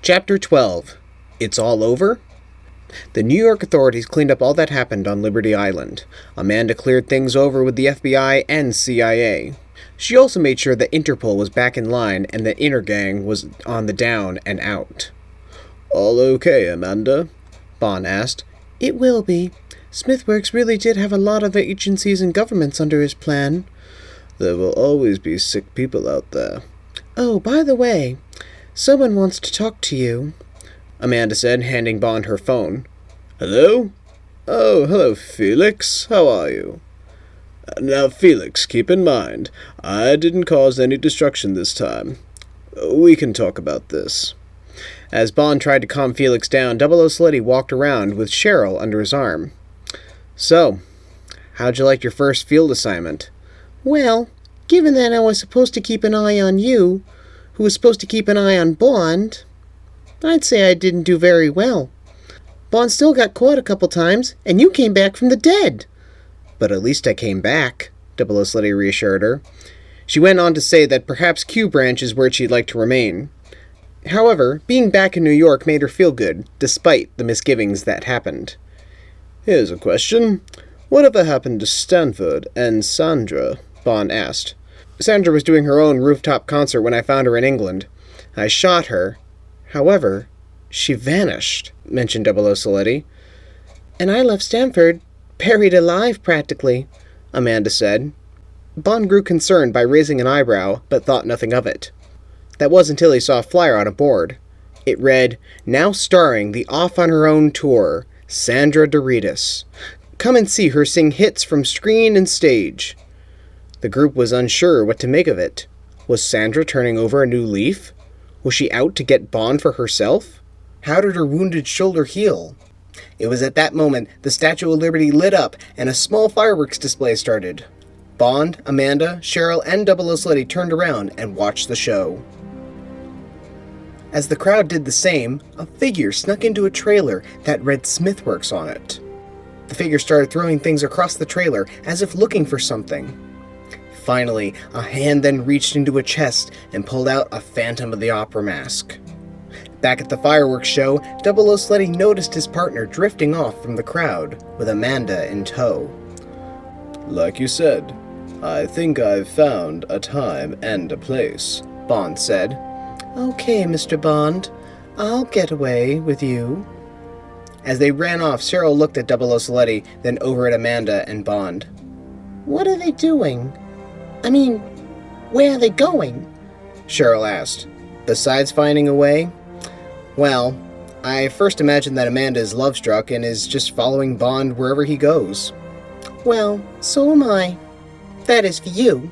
Chapter 12. It's All Over? The New York authorities cleaned up all that happened on Liberty Island. Amanda cleared things over with the FBI and CIA. She also made sure that Interpol was back in line and that Intergang was on the down and out. All okay, Amanda? Bond asked. It will be. Smithworks really did have a lot of agencies and governments under his plan. There will always be sick people out there. Oh, by the way, someone wants to talk to you, Amanda said, handing Bond her phone. Hello? Oh, hello, Felix. How are you? Now, Felix, keep in mind, I didn't cause any destruction this time. We can talk about this. As Bond tried to calm Felix down, 00 Siletti walked around with Cheryl under his arm. So, how'd you like your first field assignment? Well, given that I was supposed to keep an eye on you, who was supposed to keep an eye on Bond, I'd say I didn't do very well. Bond still got caught a couple times, and you came back from the dead. But at least I came back, 00 Siletti reassured her. She went on to say that perhaps Q Branch is where she'd like to remain. However, being back in New York made her feel good, despite the misgivings that happened. Here's a question. Whatever happened to Stanford and Sandra? Bond asked. Sandra was doing her own rooftop concert when I found her in England. I shot her. However, she vanished, mentioned 00 Siletti. And I left Stanford, buried alive practically, Amanda said. Bond grew concerned by raising an eyebrow, but thought nothing of it. That was until he saw a flyer on a board. It read, "Now starring the Off on Her Own tour, Sandra Doritas. Come and see her sing hits from screen and stage." The group was unsure what to make of it. Was Sandra turning over a new leaf? Was she out to get Bond for herself? How did her wounded shoulder heal? It was at that moment the Statue of Liberty lit up and a small fireworks display started. Bond, Amanda, Cheryl, and 00 Siletti turned around and watched the show. As the crowd did the same, a figure snuck into a trailer that read Smithworks on it. The figure started throwing things across the trailer as if looking for something. Finally, a hand then reached into a chest and pulled out a Phantom of the Opera mask. Back at the fireworks show, 00 Siletti noticed his partner drifting off from the crowd, with Amanda in tow. Like you said, I think I've found a time and a place, Bond said. Okay, Mr. Bond, I'll get away with you. As they ran off, Cheryl looked at 00 Siletti, then over at Amanda and Bond. What are they doing? I mean, where are they going? Cheryl asked. Besides finding a way? Well, I first imagined that Amanda is love-struck and is just following Bond wherever he goes. Well, so am I. That is for you.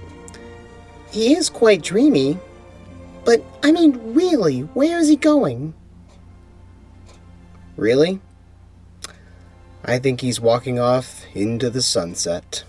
He is quite dreamy. But, I mean, really, where is he going? Really? I think he's walking off into the sunset.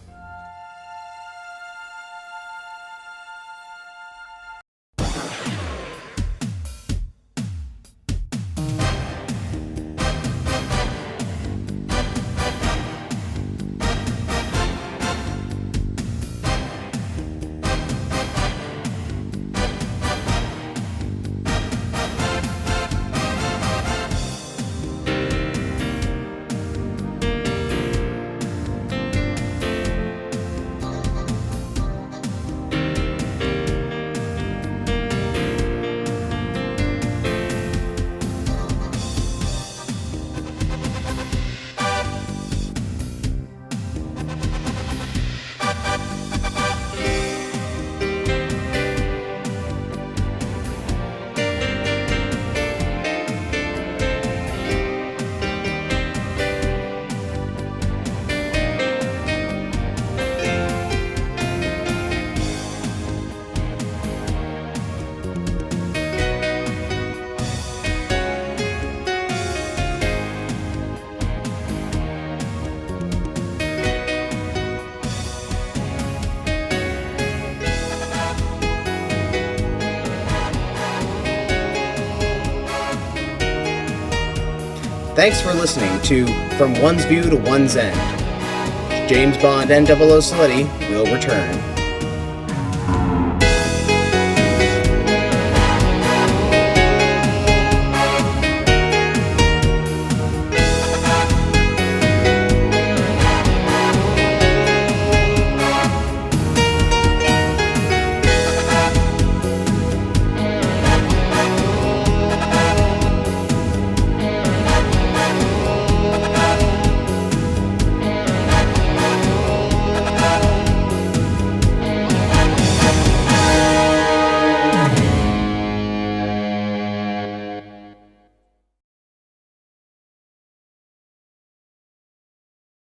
Thanks for listening to From One's View to One's End. James Bond and 00 Siletti will return.